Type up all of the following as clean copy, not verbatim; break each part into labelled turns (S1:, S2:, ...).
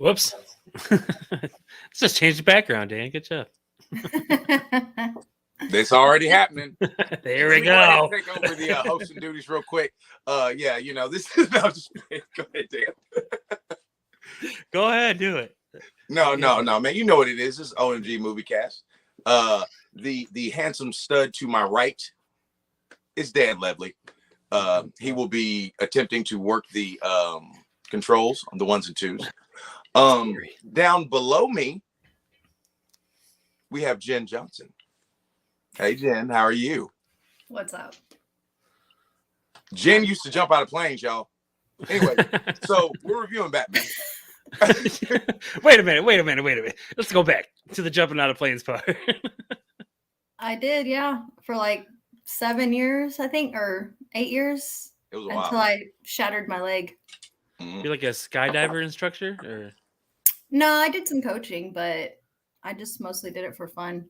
S1: Whoops. Let's just change the background, Dan. Good job.
S2: It's already happening.
S1: There we go.
S2: Take over the hosting duties real quick. Yeah, this is no, just go ahead, Dan.
S1: Go ahead, do it.
S2: No, man. You know what it is. This is OMG Moviecast. The handsome stud to my right is Dan Levely. He will be attempting to work the controls on the ones and twos. Down below me, we have Jen Johnson. Hey, Jen, how are you?
S3: What's up?
S2: Jen used to jump out of planes, y'all. Anyway, so we're reviewing Batman.
S1: Wait a minute. Let's go back to the jumping out of planes part.
S3: I did, yeah, for like 7 years, I think, or 8 years.
S2: It was a while.
S3: Until I shattered my leg.
S1: You're like a skydiver instructor? Or?
S3: No, I did some coaching, but I just mostly did it for fun.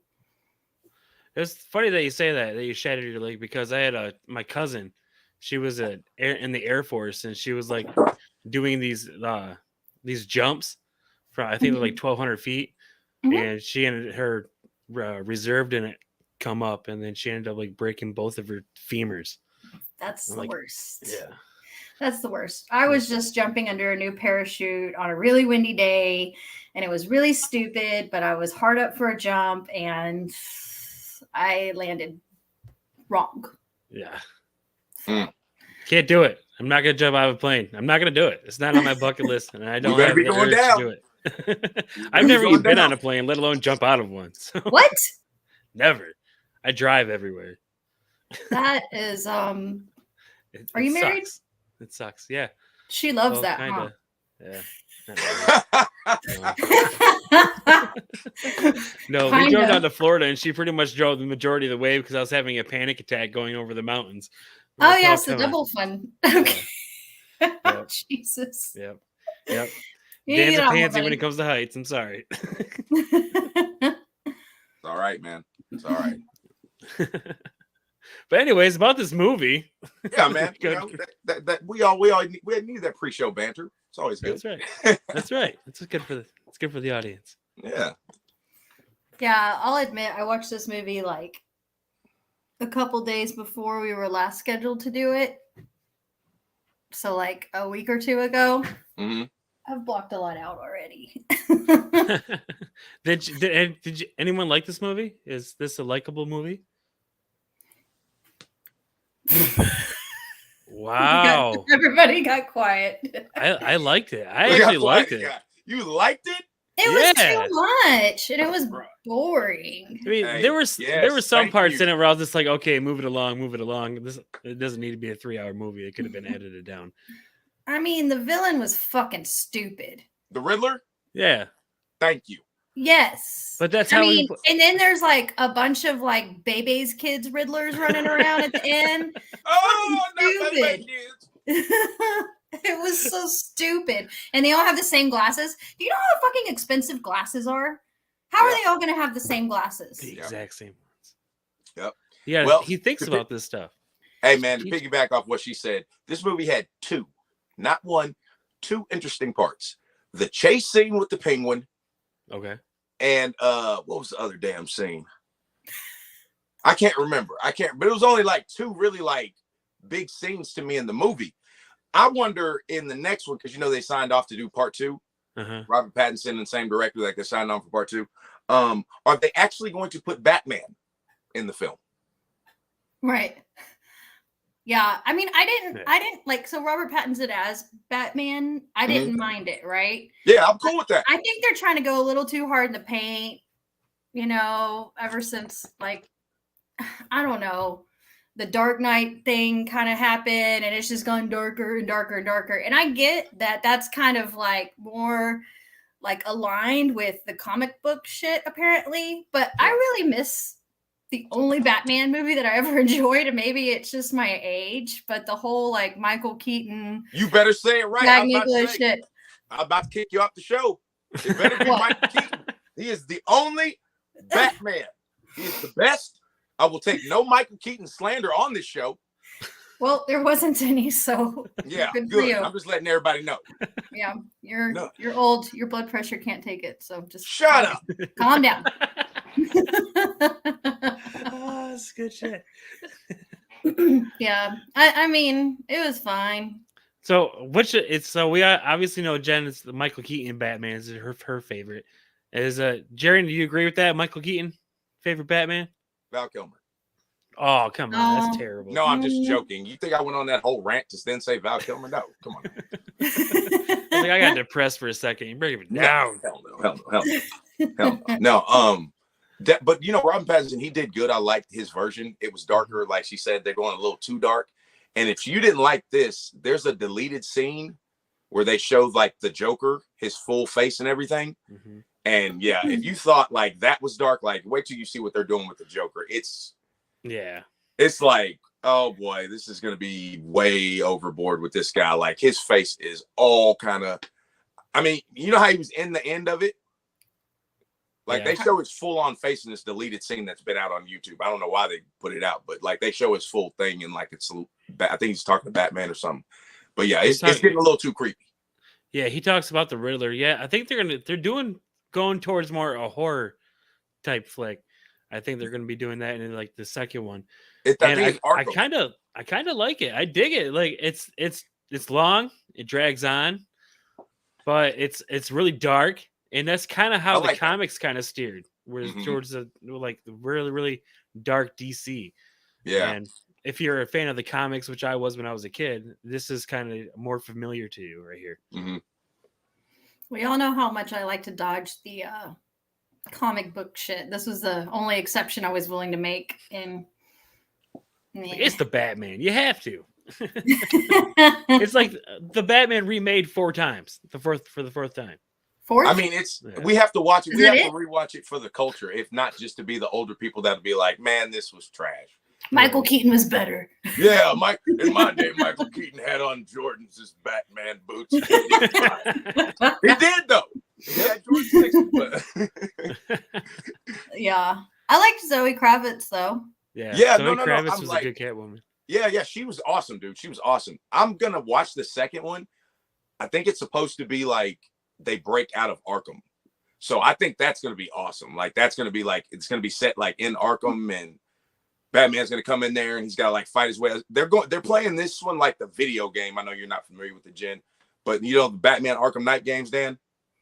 S1: It's funny that you say that you shattered your leg, because I had my cousin. She was in the Air Force, and she was like doing these jumps from, I think they're like 1,200 feet, and she ended her reserve didn't come up, and then she ended up like breaking both of her femurs.
S3: That's the worst.
S1: Yeah.
S3: That's the worst. I was just jumping under a new parachute on a really windy day, and it was really stupid, but I was hard up for a jump, and I landed wrong.
S1: Yeah. Can't do it. I'm not going to jump out of a plane. I'm not going to do it. It's not on my bucket list, and I don't have the urge to do it. I've never even been on a plane, let alone jump out of one. So.
S3: What?
S1: Never. I drive everywhere.
S3: That is, are you married?
S1: Sucks. It sucks. Yeah.
S3: She loves that,
S1: kinda,
S3: huh?
S1: Yeah. No, we drove down to Florida, and she pretty much drove the majority of the way because I was having a panic attack going over the mountains.
S3: Oh, yeah, so double fun. Okay.
S1: Yep.
S3: Jesus.
S1: Yep. Dan's a pansy when it comes to heights. I'm sorry.
S2: It's all right, man. It's all right.
S1: But anyways, about this movie.
S2: Yeah, man. That we need that pre-show banter. It's always good.
S1: That's right. That's right. It's good for the audience.
S2: Yeah.
S3: Yeah, I'll admit I watched this movie like a couple days before we were last scheduled to do it. So like a week or two ago.
S2: Mm-hmm.
S3: I've blocked a lot out already.
S1: Did anyone like this movie? Is this a likable movie? Wow.
S3: Everybody got quiet.
S1: I liked it. I actually liked it.
S2: You liked it?
S3: It was too much, and it was boring.
S1: I mean, there were some parts in it where I was just like, okay, move it along. It doesn't need to be a 3-hour movie. It could have been edited down.
S3: I mean, the villain was fucking stupid.
S2: The Riddler?
S1: Yeah.
S2: Thank you.
S3: Yes.
S1: But that's
S3: how and then there's like a bunch of like Bebe's kids Riddlers running around at the end.
S2: Oh,
S3: stupid. It was so stupid. And they all have the same glasses. Do you know how fucking expensive glasses are? How are they all going to have the same glasses?
S1: The exact same ones.
S2: Yep.
S1: Yeah, well, he thinks about this stuff.
S2: Hey, man, to piggyback off what she said, this movie had two interesting parts. The chase scene with the penguin.
S1: Okay.
S2: And what was the other damn scene? I can't remember. But it was only like two really like big scenes to me in the movie. I wonder in the next one, because they signed off to do part 2. Robert Pattinson and the same director, like they signed on for part 2. Are they actually going to put Batman in the film?
S3: Right. Yeah. I mean, I didn't like, so Robert Pattinson as Batman, I didn't mind it, right?
S2: Yeah, I'm cool with that.
S3: I think they're trying to go a little too hard in the paint, ever since like, I don't know, the Dark Knight thing kind of happened, and it's just gone darker and darker and darker. And I get that that's kind of like more like aligned with the comic book shit, apparently. But I really miss the only Batman movie that I ever enjoyed, and maybe it's just my age, but the whole like Michael Keaton.
S2: You better say it right.
S3: I'm
S2: about to kick you off the show. It better be Michael Keaton. He is the only Batman. He is the best. I will take no Michael Keaton slander on this show.
S3: Well, there wasn't any, so
S2: Yeah,
S3: good for
S2: good.
S3: you.
S2: I'm just letting everybody know.
S3: Yeah, you're
S2: No.
S3: you're old. Your blood pressure can't take it. So just
S2: Shut up.
S3: calm down.
S1: Oh, that's good shit.
S3: Yeah, I mean, it was fine.
S1: So we obviously know Jen is the Michael Keaton Batman is her favorite. Is Jerry? Do you agree with that? Michael Keaton favorite Batman?
S2: Val Kilmer.
S1: Oh, come on, that's terrible.
S2: No, I'm just joking. You think I went on that whole rant to then say Val Kilmer? No, come on.
S1: I got depressed for a second. You bring it down.
S2: Hell no. But you know, Robin Pattinson, he did good. I liked his version. It was darker, like she said. They're going a little too dark. And if you didn't like this, there's a deleted scene where they showed like the Joker, his full face and everything.
S1: Mm-hmm.
S2: And yeah, if you thought like that was dark, like wait till you see what they're doing with the Joker. It's like, oh boy, this is gonna be way overboard with this guy. Like his face is all kind of, I mean, you know how he was in the end of it? Like they show his full on face in this deleted scene that's been out on YouTube. I don't know why they put it out, but like they show his full thing and like it's, I think he's talking to Batman or something. But yeah, it's getting a little too creepy.
S1: Yeah, he talks about the Riddler. Yeah, I think they're going towards more a horror type flick. I think they're going to be doing that in like the second one. I kind of like it. I dig it. Like it's long. It drags on, but it's really dark, and that's kind of how the comics kind of steered. Whereas towards the like the really really dark DC.
S2: Yeah.
S1: And if you're a fan of the comics, which I was when I was a kid, this is kind of more familiar to you right here.
S2: Mm-hmm.
S3: We all know how much I like to dodge the comic book shit. This was the only exception I was willing to make. And
S1: it's the Batman. You have to. It's like the Batman remade 4 times. For the fourth time.
S3: Fourth?
S2: I mean, we have to watch it. We have to rewatch it for the culture, if not just to be the older people that'll be like, man, this was trash.
S3: Michael Keaton was better.
S2: Yeah, in my day, Michael Keaton had on Jordan's Batman boots. He did though. He had Jordan 6.
S3: Yeah, I liked Zoe Kravitz though.
S1: Yeah,
S2: Zoe
S1: Kravitz was a good Catwoman.
S2: Yeah, she was awesome, dude. She was awesome. I'm gonna watch the second one. I think it's supposed to be like they break out of Arkham, so I think that's gonna be awesome. Like that's gonna be like it's gonna be set like in Arkham and Batman's gonna come in there and he's gotta like fight his way. They're playing this one like the video game. I know you're not familiar with the Gen, but you know the Batman Arkham Knight games, Dan?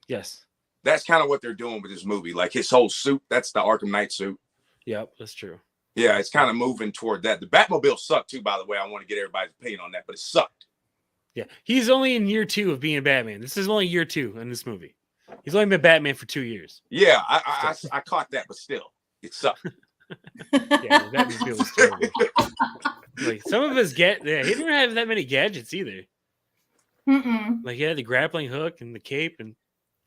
S1: Yes.
S2: That's kind of what they're doing with this movie. Like his whole suit, that's the Arkham Knight suit.
S1: Yep, that's true.
S2: Yeah, it's kind of moving toward that. The Batmobile sucked too, by the way. I want to get everybody's opinion on that, but it sucked.
S1: Yeah, he's only in year 2 of being Batman. This is only year 2 in this movie. He's only been Batman for 2 years.
S2: Yeah, I caught that, but still, it sucked.
S1: Yeah, that was terrible. Like some of his he didn't have that many gadgets either.
S3: Mm-mm.
S1: Like he had the grappling hook and the cape and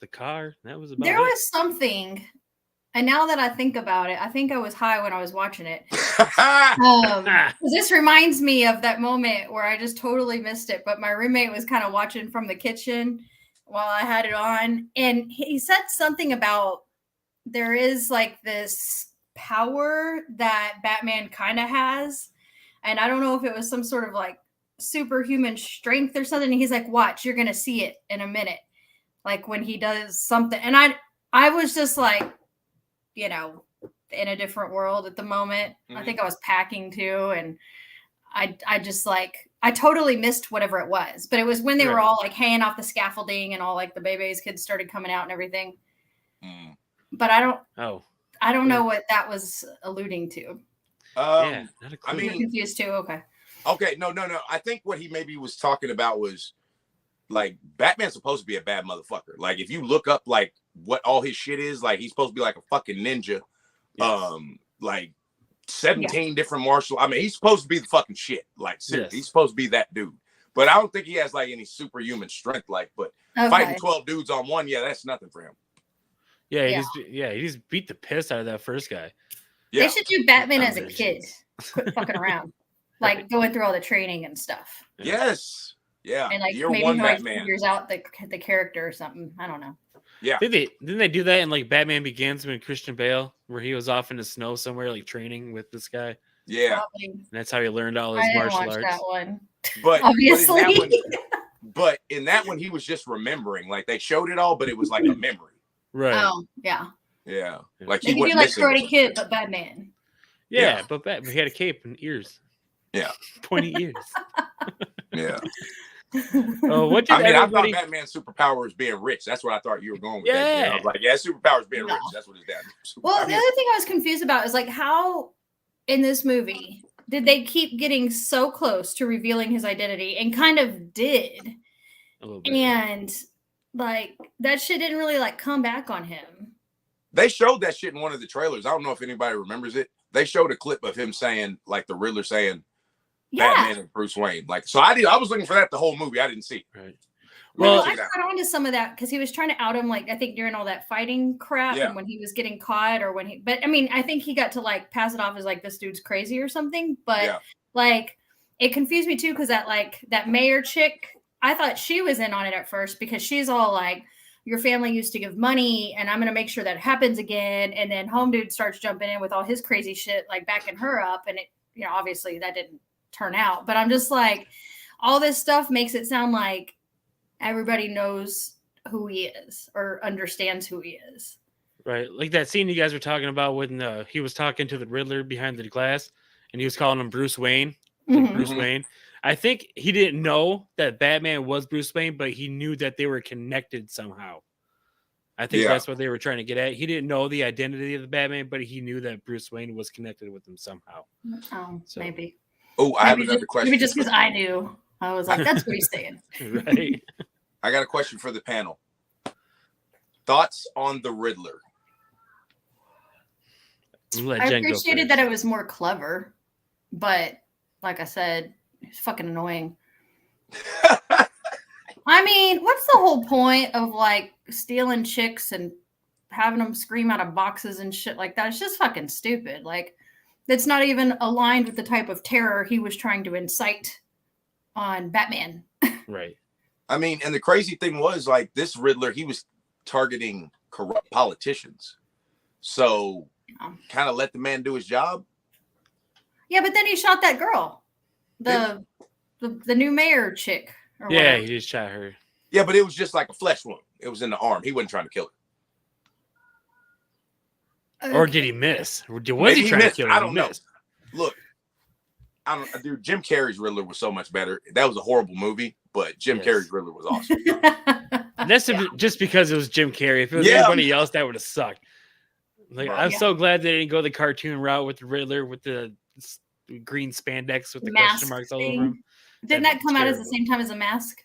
S1: the car. That was about
S3: there was something, and now that I think about it, I think I was high when I was watching it. This reminds me of that moment where I just totally missed it, but my roommate was kind of watching from the kitchen while I had it on, and he said something about there is like this power that Batman kind of has, and I don't know if it was some sort of like superhuman strength or something. And he's like, watch, you're gonna see it in a minute, like when he does something. And I was just like, you know, in a different world at the moment. I think I was packing too, and I just like I totally missed whatever it was, but it was when they were all like hanging off the scaffolding and all like the Bebe's kids started coming out and everything. But I don't know what that was alluding to.
S1: Yeah, not a clue.
S2: I mean,
S3: you're confused too. Okay,
S2: no. I think what he maybe was talking about was like Batman's supposed to be a bad motherfucker. Like if you look up like what all his shit is, like he's supposed to be like a fucking ninja. Yes. Like 17 different martial. I mean, he's supposed to be the fucking shit. Like seriously, he's supposed to be that dude. But I don't think he has like any superhuman strength. Like, but fighting 12 dudes on one, that's nothing for him.
S1: Yeah, he just beat the piss out of that first guy.
S3: Yeah. They should do Batman as a kid. Quit fucking around. Like going through all the training and stuff.
S2: Yes. Yeah.
S3: And like
S2: Year
S3: maybe
S2: one
S3: he like
S2: Batman
S3: figures out the character or something. I don't know.
S2: Yeah.
S1: Didn't they do that in like Batman Begins with Christian Bale, where he was off in the snow somewhere like training with this guy?
S2: Yeah.
S3: Probably.
S1: That's how he learned all
S3: I
S1: his
S3: didn't
S1: martial
S3: watch
S1: arts.
S3: that one.
S2: But
S3: Obviously.
S2: but in that one, he was just remembering. Like they showed it all, but it was like a memory.
S1: Right.
S3: Oh, yeah.
S2: Yeah. Like
S3: They
S2: he
S3: could
S2: went
S3: do like
S2: missing.
S3: Karate Kid, but Batman.
S1: Yeah, but he had a cape and ears.
S2: Yeah.
S1: Pointy ears.
S2: Yeah.
S1: Oh, what did
S2: I
S1: everybody...
S2: thought Batman's superpower was being rich. That's what I thought you were going with.
S1: Yeah.
S2: That, I was like, yeah, superpower is being
S3: No.
S2: rich. That's what his dad.
S3: Well, the other thing I was confused about is like how in this movie did they keep getting so close to revealing his identity, and kind of did.
S1: A little bit.
S3: And like that shit didn't really like come back on him.
S2: They showed that shit in one of the trailers. I don't know if anybody remembers it. They showed a clip of him saying, like the Riddler saying,
S3: Yeah.
S2: Batman and Bruce Wayne. Like, so I was looking for that the whole movie. I didn't see it.
S1: Right.
S3: Well,
S1: Well,
S3: I caught on to some of that because he was trying to out him, like I think during all that fighting crap,
S2: Yeah.
S3: and when he was getting caught, or when he. But I mean, I think he got to like pass it off as like this dude's crazy or something. But
S2: Yeah.
S3: like, it confused me too because that mayor chick, I thought she was in on it at first because she's all like, "Your family used to give money, and I'm gonna make sure that happens again." And then Home Dude starts jumping in with all his crazy shit, like backing her up, and it, obviously that didn't turn out. But I'm just like, all this stuff makes it sound like everybody knows who he is or understands who he is.
S1: right. Like that scene you guys were talking about when he was talking to the Riddler behind the glass and he was calling him Bruce Wayne. Like
S3: Mhm.
S1: Bruce Wayne. I think he didn't know that Batman was Bruce Wayne, but he knew that they were connected somehow. I think
S2: Yeah.
S1: that's what they were trying to get at. He didn't know the identity of the Batman, but he knew that Bruce Wayne was connected with him somehow.
S3: Oh,
S1: So-
S3: maybe.
S2: Oh, I have another question.
S3: Maybe just because I knew. I was like, that's what he's saying.
S1: Right.
S2: I got a question for the panel. Thoughts on the Riddler?
S1: Let
S3: I
S1: Jen go
S3: appreciated
S1: first.
S3: that it was more clever, but like I said, it's fucking annoying. I mean, what's the whole point of like stealing chicks and having them scream out of boxes and shit like that? It's just fucking stupid. Like, it's not even aligned with the type of terror he was trying to incite on Batman.
S1: Right.
S2: I mean, and the crazy thing was, like, this Riddler, he was targeting corrupt politicians. So,
S3: Yeah.
S2: kind of let the man do his job.
S3: Yeah, but then he shot that girl, the new mayor chick. Or
S1: Yeah,
S3: whatever.
S1: he just shot her.
S2: Yeah, but it was just like a flesh wound. It was in the arm. He wasn't trying to kill her.
S1: Or did he miss? Or was
S2: Maybe
S1: he trying to
S2: missed.
S1: kill her?
S2: I
S1: He
S2: don't know.
S1: missed.
S2: Look, dude, Jim Carrey's Riddler was so much better. That was a horrible movie, but Jim
S1: Yes.
S2: Carrey's Riddler was awesome.
S1: That's
S3: Yeah.
S1: just because it was Jim Carrey. If it was
S2: Yeah.
S1: anybody else, that would have sucked. Like,
S2: Right.
S1: I'm
S3: Yeah.
S1: so glad they didn't go the cartoon route with the Riddler with the green spandex with the
S3: Mask
S1: question marks all
S3: thing.
S1: over him.
S3: Didn't
S1: That'd
S3: that
S1: be
S3: come out at the
S1: terrible.
S3: same time as a mask?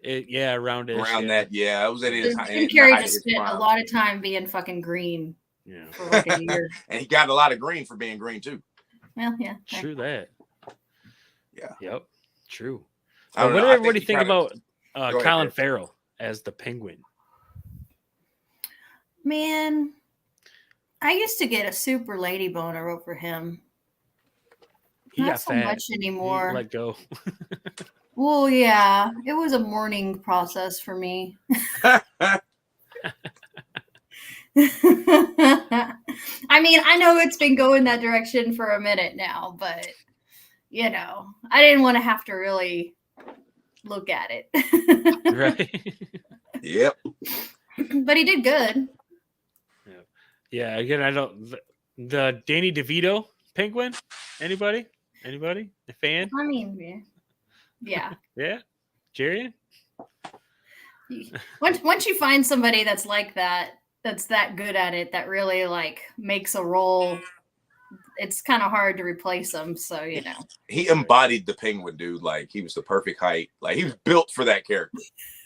S1: Around it.
S2: Around that, yeah. It was in his
S3: Jim
S2: in the
S3: Carrey
S2: height of
S3: just
S2: his
S3: spent a
S2: prime.
S3: lot of time being fucking green
S1: Yeah.
S3: for like a year.
S2: And he got a lot of green for being green, too.
S3: Well, yeah.
S1: True that.
S2: Yeah.
S1: Yep. True.
S2: I don't
S1: What
S2: know.
S1: did
S2: I
S1: everybody
S2: he
S1: think
S2: kinda-
S1: about
S2: Go ahead,
S1: Colin
S2: Eric.
S1: Farrell as the Penguin?
S3: Man, I used to get a super lady boner over him.
S1: He
S3: Not
S1: got
S3: so
S1: fat.
S3: much
S1: He
S3: anymore.
S1: let go.
S3: Well, yeah, it was a mourning process for me. I mean, I know it's been going that direction for a minute now, but I didn't want to have to really look at it.
S1: Right.
S2: Yep.
S3: But he did good.
S1: Yeah. Again, I don't. The Danny DeVito Penguin. Anybody? A fan?
S3: I mean, yeah.
S1: Yeah. Jerry?
S3: Once you find somebody that's like that, that's that good at it, that really like makes a role, it's kind of hard to replace them. So
S2: He embodied the Penguin, dude. Like, he was the perfect height. Like, he was built for that character.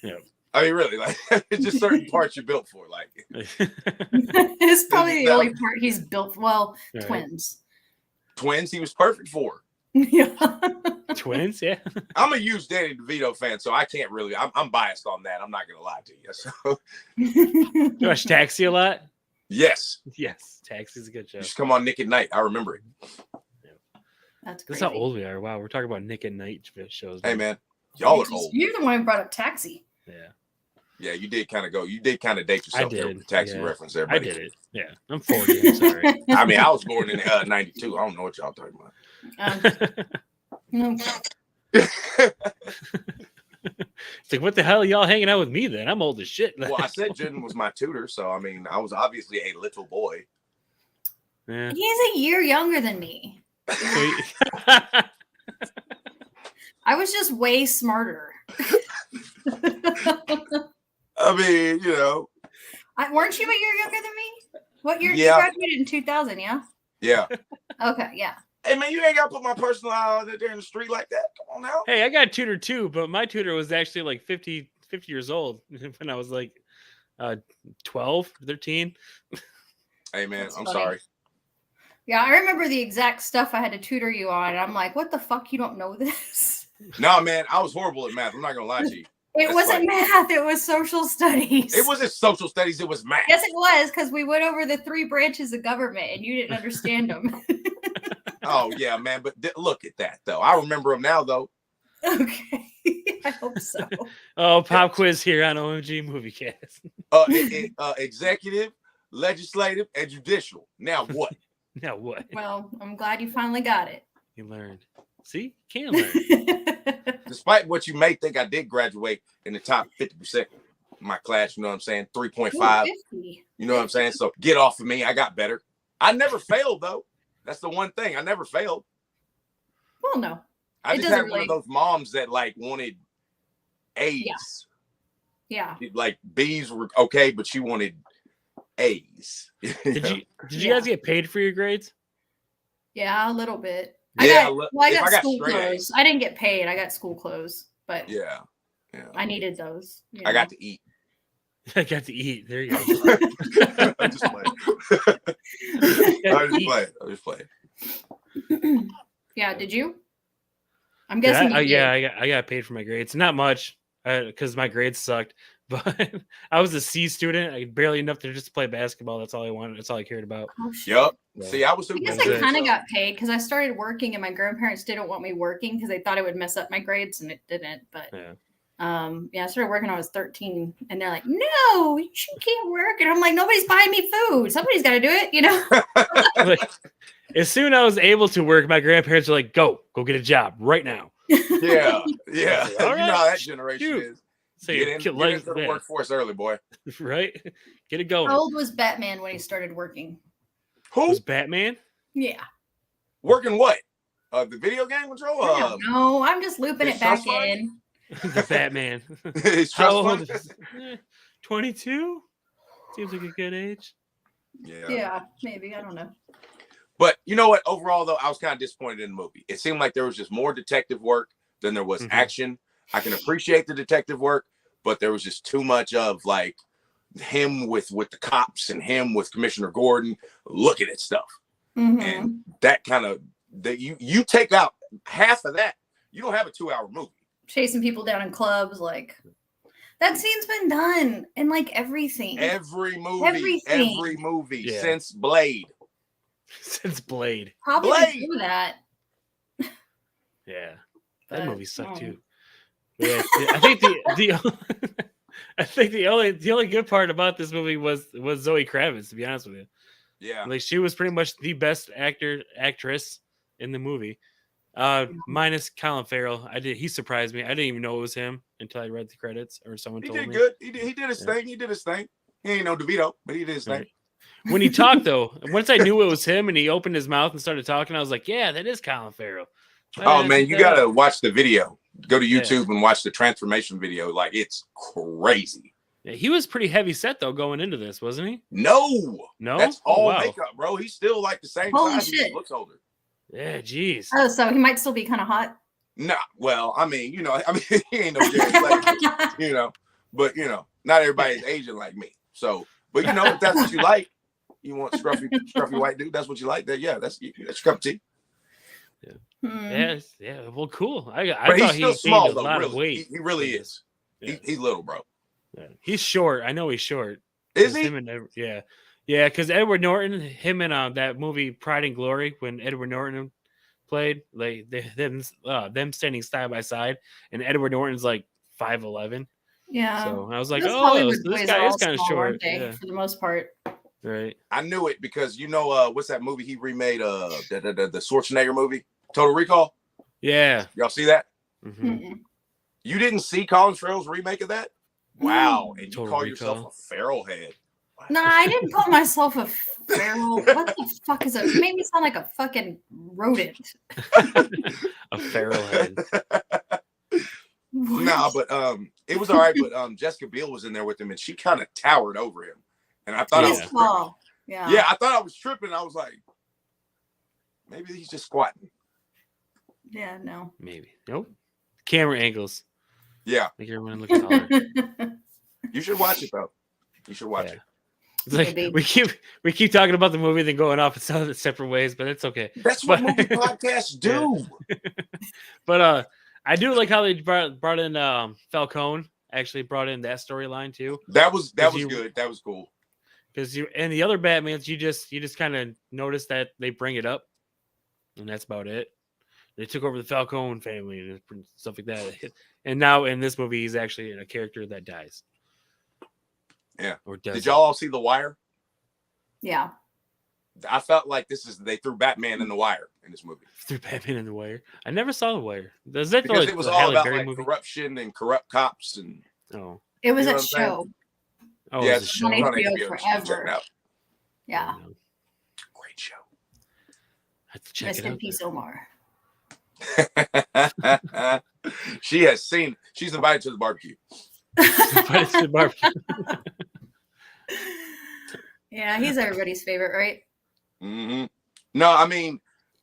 S1: Yeah.
S2: I mean, really, like, it's just certain parts you're built for. Like,
S3: it's probably the only part he's built. Well,
S1: Right.
S3: twins.
S2: twins, he was perfect for.
S3: Yeah.
S1: Twins, yeah.
S2: I'm a huge Danny DeVito fan, so I can't really. I'm biased on that. I'm not gonna lie to you. So,
S1: You watch Taxi a lot?
S2: yes,
S1: Yes, Taxi's a good show.
S2: just come on Nick at Night. I remember it.
S3: That's
S1: That's
S3: crazy.
S1: how old we are. Wow, we're talking about Nick at Night shows.
S2: Hey man, y'all are
S3: You're
S2: old.
S3: the one who brought up Taxi.
S1: Yeah.
S2: Yeah, you did kind of go. You did kind of date yourself there with the taxi reference there, buddy.
S1: I did it. Yeah, I'm 40. I'm sorry.
S2: I mean, I was born in 92. I don't know what y'all talking about.
S1: It's like, what the hell are y'all hanging out with me then? I'm old as shit.
S2: Well, I said Jordan was my tutor, so I mean, I was obviously a little boy.
S1: Yeah.
S3: He's a year younger than me. I was just way smarter.
S2: I mean, you know.
S3: Weren't you a year younger than me? What year?
S2: Yeah.
S3: You graduated in 2000, yeah?
S2: Yeah.
S3: Okay, yeah.
S2: Hey, man, you ain't got to put my personal out there in the street like that. Come on now.
S1: Hey, I got a tutor too, but my tutor was actually like 50 years old when I was like 12, 13.
S2: Hey, man,
S3: That's
S2: I'm
S3: funny.
S2: sorry.
S3: Yeah, I remember the exact stuff I had to tutor you on. And I'm like, what the fuck? You don't know this?
S2: No, man, I was horrible at math. I'm not going to lie to you.
S3: It wasn't math. It was social studies.
S2: It wasn't social studies. It was math.
S3: Yes, it was, because we went over the 3 branches of government and you didn't understand them.
S2: Oh, yeah, man. But look at that, though. I remember them now, though.
S3: Okay. I hope so.
S1: Oh, pop quiz here on OMG Moviecast.
S2: Executive, legislative, and judicial. Now what?
S1: Now what?
S3: Well, I'm glad you finally got it.
S1: You learned. See? You can learn.
S2: Despite what you may think, I did graduate in the top 50% of my class. You know what I'm saying? 3.5. You know what I'm saying? So get off of me. I got better. I never failed, though. That's the one thing. I never failed.
S3: Well, no.
S2: I just had one of those moms that like wanted A's.
S3: Yeah.
S2: Like B's were okay, but she wanted A's.
S1: Did you guys get paid for your grades?
S3: Yeah, a little bit.
S2: Yeah,
S3: I got school clothes. I didn't get paid. I got school clothes, but
S2: yeah.
S3: I needed those.
S2: I got to eat.
S1: I got to eat. There you go.
S2: I'm just playing. I'm just playing.
S3: Yeah, did you? I'm guessing.
S1: I got paid for my grades. Not much, because my grades sucked. But I was a C student. I barely enough to just play basketball. That's all I wanted. That's all I cared about.
S3: Oh,
S2: yep. See, I was.
S3: I guess I kind of got paid because I started working, and my grandparents didn't want me working because they thought it would mess up my grades, and it didn't. But I started working when I was 13, and they're like, "No, you can't work." And I'm like, "Nobody's buying me food. Somebody's got to do it," you know.
S1: Like, as soon as I was able to work, my grandparents were like, "Go get a job right now."
S2: Yeah.
S1: Like,
S2: you know how that generation is.
S1: So
S2: get into the workforce early, boy.
S1: Right? Get it going.
S3: How old was Batman when he started working?
S2: Who
S1: was Batman?
S3: Yeah.
S2: Working what? The video game control?
S3: No, I'm just looping it back in.
S1: The Batman.
S2: How old?
S1: 22? Seems like a good age.
S3: Yeah, maybe. I don't know.
S2: But you know what? Overall, though, I was kind of disappointed in the movie. It seemed like there was just more detective work than there was action. I can appreciate the detective work, but there was just too much of like him with the cops and him with Commissioner Gordon looking at stuff. And that kind of that you take out half of that, you don't have a 2-hour movie.
S3: Chasing people down in clubs, like that scene's been done in like everything.
S2: Every movie since Blade.
S1: Since Blade.
S3: Probably do that.
S1: Yeah. That movie sucked too. Yeah, I think the only good part about this movie was Zoe Kravitz, to be honest with you.
S2: Yeah.
S1: Like she was pretty much the best actress in the movie. Minus Colin Farrell. He surprised me. I didn't even know it was him until I read the credits or someone told me.
S2: He did good. He did his thing. He did his thing. He ain't no DeVito, but he did his thing.
S1: When he talked though, once I knew it was him and he opened his mouth and started talking, I was like, yeah, that is Colin Farrell.
S2: Oh man, you gotta watch the video. Go to YouTube and watch the transformation video. Like it's crazy.
S1: Yeah, he was pretty heavy set though going into this, wasn't he?
S2: No, that's all makeup, bro. He's still like the same size. He just looks older.
S1: Yeah, geez.
S3: Oh, so he might still be kind of hot.
S2: Nah, well, I mean, he ain't no Jared Leto, but not everybody's Asian like me. So, but if that's what you like, you want scruffy white dude. That's what you like. That's your cup of tea.
S1: Yeah. Yeah. Well, cool. I
S2: but
S1: thought
S2: he's still
S1: he
S2: small
S1: gained a
S2: though.
S1: lot
S2: Really,
S1: of weight.
S2: he really is. Yeah. He's little, bro.
S1: Yeah. He's short. I know he's short.
S2: Is he?
S1: Yeah. Because Edward Norton, him in that movie Pride and Glory, when Edward Norton played, like them standing side by side, and Edward Norton's like 5'11".
S3: Yeah.
S1: So I was like,
S3: Those
S1: oh,
S3: Hollywood
S1: so this
S3: boys
S1: guy
S3: are
S1: is
S3: all
S1: kind of
S3: small,
S1: short.
S3: aren't they?
S1: Yeah.
S3: For the most part.
S1: Right.
S2: I knew it because what's that movie he remade? The Schwarzenegger movie, Total Recall.
S1: Yeah.
S2: Y'all see that?
S1: Mm-hmm.
S2: You didn't see Colin Farrell's remake of that? Wow! And you
S1: Total
S2: call
S1: Recall.
S2: yourself a Farrell head? Wow.
S3: No, I didn't call myself a feral. What the fuck is it? It made me sound like a fucking rodent.
S1: A feral head.
S2: Nah, but it was all right. But Jessica Biel was in there with him, and she kind of towered over him. And I thought I was
S3: tripping.
S2: Yeah, I thought I was tripping. I was like, maybe he's just squatting.
S3: Yeah, no.
S1: Maybe. Nope. Camera angles.
S2: Yeah.
S1: Make everyone look taller.
S2: You should watch it though. You should watch it.
S1: It's like we keep talking about the movie, then going off in separate ways, but it's okay.
S2: That's what movie podcasts do.
S1: But I do like how they brought in Falcone. Actually, brought in that storyline too.
S2: That was good. That was cool.
S1: Because you and the other Batmans, you just kind of notice that they bring it up, and that's about it. They took over the Falcone family and stuff like that. And now in this movie, he's actually a character that dies.
S2: Yeah.
S1: Or does.
S2: Did y'all all see The Wire?
S3: Yeah.
S2: I felt like they threw Batman in The Wire in this movie.
S1: Threw Batman in The Wire. I never saw The Wire. Does that
S2: because
S1: like
S2: it was
S1: the
S2: all
S1: Halle
S2: about
S1: Berry
S2: like
S1: movie?
S2: corruption and corrupt cops and
S3: It was
S2: You know
S3: a
S2: what I'm saying?
S3: show.
S1: Oh,
S2: yeah,
S1: it's a
S2: it's
S1: show.
S3: on
S2: on
S3: HBO
S2: HBO.
S3: forever.
S2: Check it out.
S3: Yeah.
S2: Great show.
S1: I have to check
S3: Rest
S1: it
S3: in
S1: out.
S3: peace, Omar.
S2: She's invited to the barbecue.
S3: Yeah, he's everybody's favorite, right?
S2: Mm-hmm. No, I mean,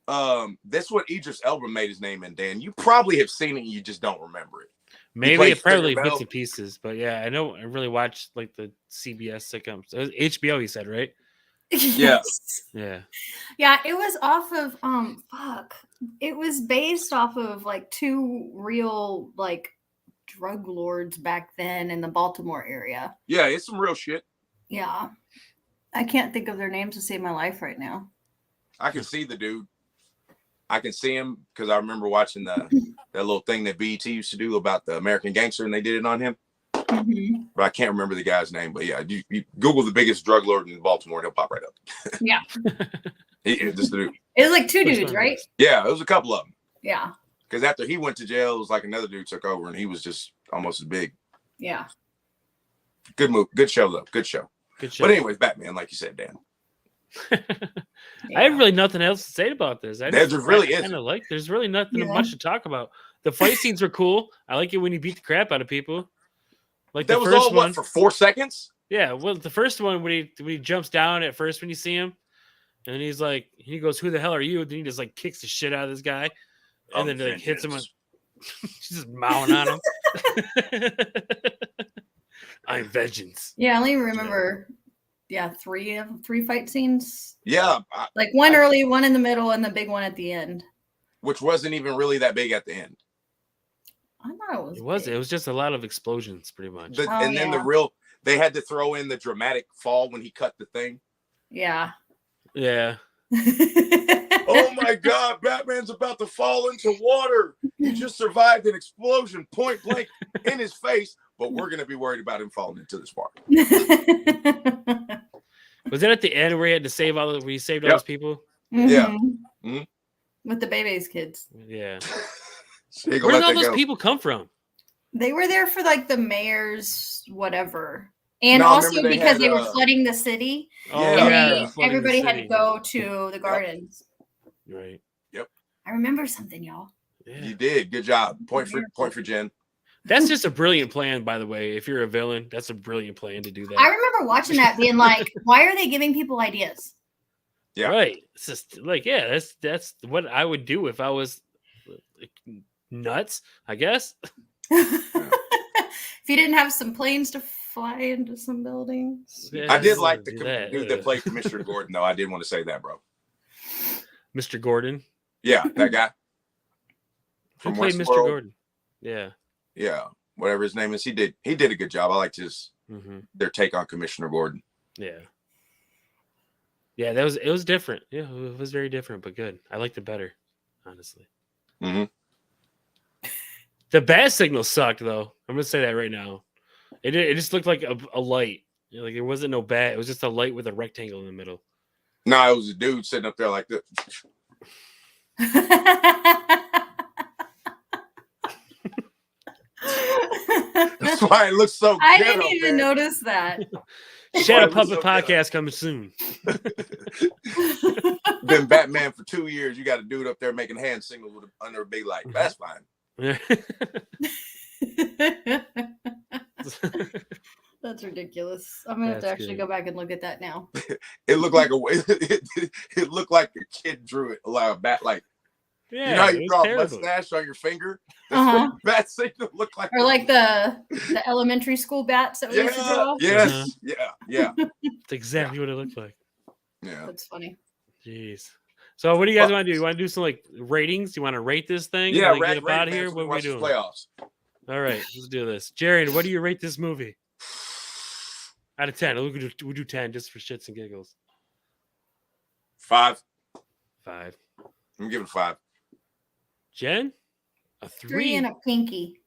S2: that's what Idris Elba made his name in, Dan. You probably have seen it and you just don't remember it.
S1: Maybe it probably
S2: Tinkerbell.
S1: bits and pieces, but yeah, I know I really watched like the CBS sitcoms. It was HBO, you said, right?
S3: Yes.
S1: Yeah.
S3: Yeah, it was off of it was based off of like two real like drug lords back then in the Baltimore area.
S2: Yeah, it's some real shit.
S3: Yeah. I can't think of their names to save my life right now.
S2: I can see the dude. I can see him because I remember watching that little thing that BET used to do about the American Gangster, and they did it on him.
S3: Mm-hmm.
S2: But I can't remember the guy's name. But yeah, you Google the biggest drug lord in Baltimore, and he'll pop right up.
S3: Yeah.
S2: Just the dude.
S3: It was like two dudes, right?
S2: Yeah, it was a couple of them.
S3: Yeah.
S2: Because after he went to jail, it was like another dude took over, and he was just almost as big.
S3: Yeah.
S2: Good move. Good show, though. Good show.
S1: Good show.
S2: But anyways, Batman, like you said, Dan.
S1: I have really nothing else to say about this.
S2: There really is.
S1: There's really nothing much to talk about. The fight scenes were cool. I like it when you beat the crap out of people. Like
S2: that
S1: the
S2: was
S1: first
S2: all
S1: one,
S2: what, for 4 seconds?
S1: Yeah, well, the first one when he jumps down at first when you see him, and he's like, he goes, "Who the hell are you?" And then he just like kicks the shit out of this guy, and then like hits him with, just mowing on him. I'm vengeance.
S3: Yeah, I only remember three fight scenes.
S2: Yeah,
S3: like one early, one in the middle, and the big one at the end.
S2: Which wasn't even really that big at the end.
S3: I thought it was.
S1: It was. It was just a lot of explosions, pretty much.
S2: Then they had to throw in the dramatic fall when he cut the thing.
S3: Yeah.
S1: Yeah.
S2: Oh my God, Batman's about to fall into water. He just survived an explosion point blank in his face, but we're going to be worried about him falling into this water.
S1: Was that at the end where he had to save where he saved all those people?
S3: Mm-hmm.
S2: Yeah. Mm-hmm.
S3: With the Bebe's kids.
S1: Yeah.
S2: Where
S1: did all those people come from?
S3: They were there for like the mayor's whatever. And also because they were flooding the city.
S1: Oh,
S3: and everybody had to go to the gardens.
S1: Right.
S2: Yep.
S3: I remember something, y'all.
S2: Yeah. You did. Good job. Point for Jen.
S1: That's just a brilliant plan, by the way. If you're a villain, that's a brilliant plan to do that.
S3: I remember watching that being like, why are they giving people ideas?
S1: Yeah. Right. It's just like, yeah, that's what I would do if I was like, nuts, I guess.
S3: If you didn't have some planes to fly into some buildings.
S2: Yeah, I did like the dude that played Commissioner Gordon, though. I did want to say that, bro.
S1: Mr. Gordon?
S2: Yeah, that guy.
S1: Who played Mr. Gordon? Yeah.
S2: Yeah, whatever his name is. He did a good job. I liked their take on Commissioner Gordon.
S1: Yeah. Yeah, it was different. Yeah, it was very different, but good. I liked it better, honestly.
S2: Mm-hmm.
S1: The bat signal sucked, though. I'm gonna say that right now. It just looked like a light. Like there wasn't no bat. It was just a light with a rectangle in the middle.
S2: No, it was a dude sitting up there like this. That's why it looks so.
S3: I
S2: ghetto,
S3: didn't even
S2: man.
S3: notice that.
S1: Shadow
S2: Why it looks
S1: Puppet
S2: so
S1: podcast coming soon.
S2: Been Batman for 2 years. You got a dude up there making hand signals under a big light. That's fine.
S3: That's ridiculous. I'm gonna have to
S1: That's
S3: actually
S1: good.
S3: go back and look at that now.
S2: It looked like it looked like a kid drew it. Like a bat, like
S1: Yeah,
S2: you know how
S1: it
S2: you
S1: was
S2: draw a
S1: terrible.
S2: mustache on your finger.
S3: Uh-huh.
S2: Bat signal looked like
S3: Or like the elementary school bats that we used to draw.
S2: Yes, yeah.
S1: It's exactly what it looked like.
S2: Yeah.
S3: That's funny.
S1: Jeez. So what do you guys want to do? You want to do some like ratings? You want to rate this thing?
S2: Yeah,
S1: and then get up out of
S2: man,
S1: here?
S2: so
S1: What are we
S2: watch the
S1: doing?
S2: playoffs.
S1: All right, let's do this. Jared, what do you rate this movie? Out of 10. We'll do 10 just for shits and giggles.
S2: 5.
S1: 5.
S2: I'm gonna give it a 5.
S1: Jen? A 3.
S3: 3 and a pinky.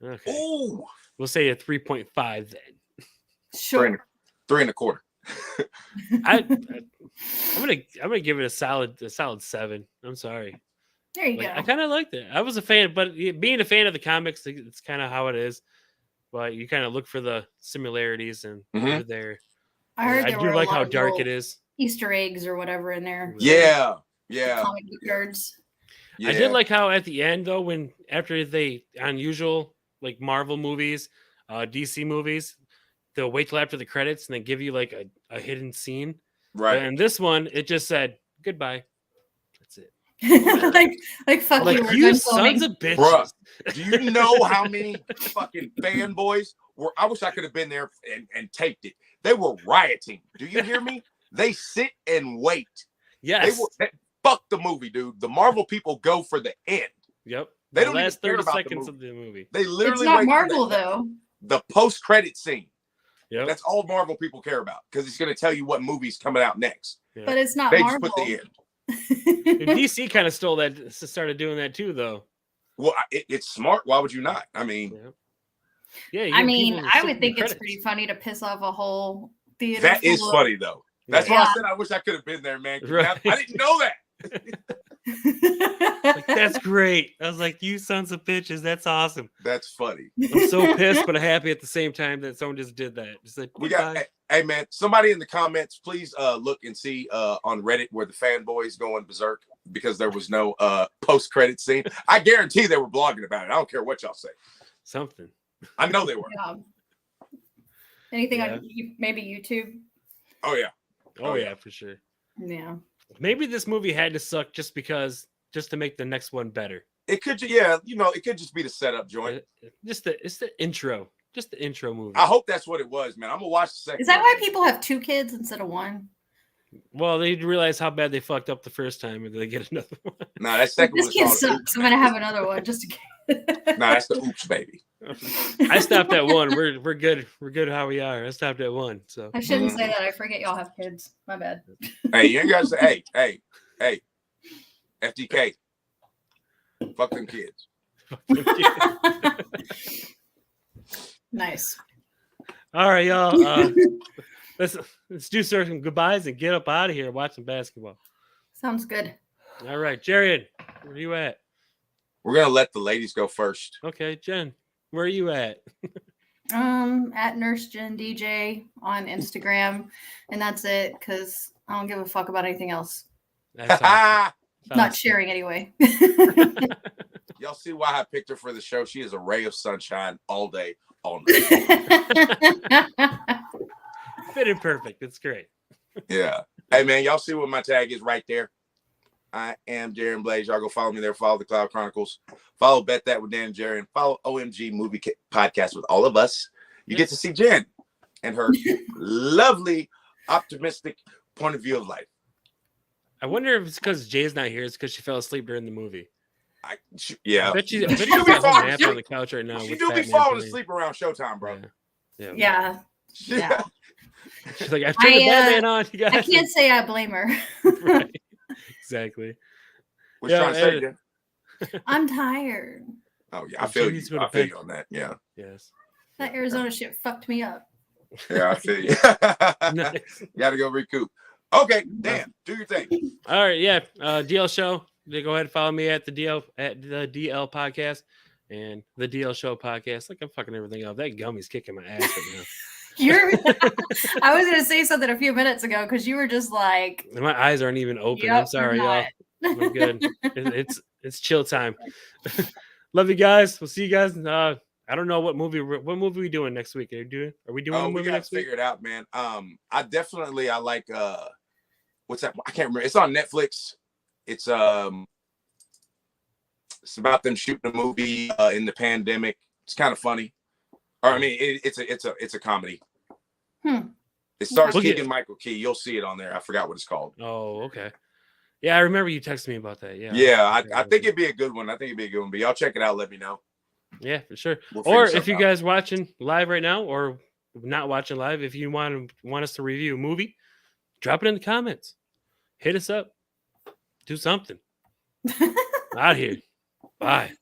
S1: Okay.
S2: Ooh,
S1: We'll say a 3.5 then.
S3: Sure.
S2: 3 and a quarter.
S1: I'm gonna give it a solid 7. I'm sorry.
S3: There you
S1: Like,
S3: go.
S1: I kind of liked it. I was a fan, but being a fan of the comics, it's kind of how it is. But you kind of look for the similarities, and they're there.
S3: I heard
S1: I
S3: there
S1: do
S3: were a
S1: like
S3: lot
S1: how
S3: of
S1: dark
S3: little
S1: it is.
S3: Easter eggs or whatever in there.
S2: Yeah.
S3: Comic book nerds.
S2: Yeah.
S1: I did like how at the end though, when after they unusual like Marvel movies, DC movies, they'll wait till after the credits and then give you like a hidden scene.
S2: right.
S1: And this one, it just said goodbye. That's it.
S3: like fuck
S1: Like
S3: you, we're
S1: you
S3: done filming.
S1: sons of bitches.
S2: Bruh. Do you know how many fucking fanboys were? I wish I could have been there and taped it. They were rioting. Do you hear me? They sit and wait.
S1: Yes.
S2: Fuck the movie, dude. The Marvel people go for the end.
S1: Yep.
S2: They
S1: The
S2: don't even
S1: last
S2: care
S1: 30
S2: about the
S1: seconds
S2: movie.
S1: of the movie.
S2: They
S3: It's
S2: literally
S3: not
S2: wait for
S3: Marvel though.
S2: the post-credit scene.
S1: Yep.
S2: That's all Marvel people care about because it's going to tell you what movie's coming out next.
S1: Yep.
S3: But it's not
S2: They just
S3: Marvel.
S2: put the end.
S1: DC kind of stole that, started doing that too, though.
S2: Well, it's smart. Why would you not? I mean,
S1: Yeah.
S3: I mean, I would think it's pretty funny to piss off a whole theater.
S2: that is
S3: full of-
S2: funny though. That's
S3: Yeah.
S2: why I said I wish I could have been there, man. 'Cause
S1: Right.
S2: I didn't know that.
S1: Like, that's great. I was like, you sons of bitches, that's awesome.
S2: That's funny.
S1: I'm so pissed, but happy at the same time that someone just did that. Just like,
S2: We got, hey man, somebody in the comments, please look and see on Reddit where the fanboys going berserk because there was no post-credit scene. I guarantee they were blogging about it. I don't care what y'all say.
S1: something.
S2: I know they were.
S3: Yeah. Anything
S1: Yeah.
S3: on maybe YouTube?
S2: Oh yeah.
S1: Oh, yeah, for sure.
S3: Yeah.
S1: Maybe this movie had to suck just to make the next one better.
S2: It could, yeah, it could just be the setup joint.
S1: It's the intro. Just the intro movie.
S2: I hope that's what it was, man. I'm gonna watch the second.
S3: Is that
S2: one.
S3: why people have 2 kids instead of 1?
S1: Well, they realize how bad they fucked up the first time, and they get another one.
S2: Nah, that second
S3: This
S2: one
S3: kid
S2: is called
S3: sucks. I'm gonna have another one just in case.
S2: Nah, that's the oops baby.
S1: I stopped at 1. We're good. We're good how we are. I stopped at 1. So
S3: I shouldn't say that. I forget y'all have kids. My bad.
S2: Hey, you ain't gotta say, hey, FDK. Fuck them kids.
S3: Nice.
S1: all right, y'all. Let's do some goodbyes and get up out of here and watch some basketball.
S3: Sounds good.
S1: All right, Jared, where are you at?
S2: We're gonna let the ladies go first.
S1: Okay, Jen, where are you at?
S3: At Nurse Jen DJ on Instagram, and that's it because I don't give a fuck about anything else.
S1: That's awesome.
S3: Not sharing anyway.
S2: Y'all see why I picked her for the show? She is a ray of sunshine all day, all night.
S1: Fitted perfect. It's great.
S2: Yeah. Hey man, y'all see what my tag is right there? I am Jaron Blaze. Y'all go follow me there. Follow the Cloud Chronicles. Follow Bet That with Dan and Jerry. And follow OMG Movie Podcast with all of us. You get to see Jen and her lovely, optimistic point of view of life.
S1: I wonder if it's because Jay's not here. It's because she fell asleep during the movie.
S2: Yeah.
S1: I bet she's got
S2: falling-
S1: a nap on the couch right now.
S2: She
S1: with
S2: do be
S1: Batman
S2: falling
S1: playing.
S2: asleep around showtime, bro.
S1: Yeah.
S3: Yeah.
S2: Yeah.
S1: She's like, I've turned the Batman on. You guys.
S3: I can't say I blame her.
S1: Right. Exactly.
S2: What you trying to say, Jen?
S3: I'm tired.
S2: Oh yeah, I feel you.
S1: She's gonna
S2: I feel
S1: pick-
S2: you on that. Yeah.
S1: Yes.
S3: That Arizona shit fucked me up.
S2: Yeah, I feel you.
S1: Nice.
S2: Gotta go recoup. Okay, Dan, do your thing.
S1: All right, yeah. DL Show. Go ahead and follow me at the DL podcast and the DL Show podcast. Like I'm fucking everything up. That gummy's kicking my ass right now.
S3: I was gonna say something a few minutes ago because you were just like,
S1: My eyes aren't even open.
S3: Yep,
S1: I'm sorry,
S3: they're
S1: y'all. I'm good. It's chill time. Love you guys. We'll see you guys. I don't know what movie we doing next week. Are we doing a
S2: We
S1: movie
S2: gotta
S1: next week?
S2: figure it out, man. I like what's that? I can't remember. It's on Netflix. It's about them shooting a movie in the pandemic. It's kind of funny. Or I mean, it's a comedy. It stars Keegan Michael Key. You'll see it on there. I forgot what it's called.
S1: Oh, okay. Yeah, I remember you texted me about that. Yeah.
S2: Yeah, I think it'd be a good one. But y'all check it out. Let me know.
S1: Yeah, for sure.
S2: We'll
S1: or
S2: figure
S1: if you
S2: something
S1: guys watching live right now or not watching live, if you want us to review a movie, drop it in the comments. Hit us up. Do something. Out here. Bye.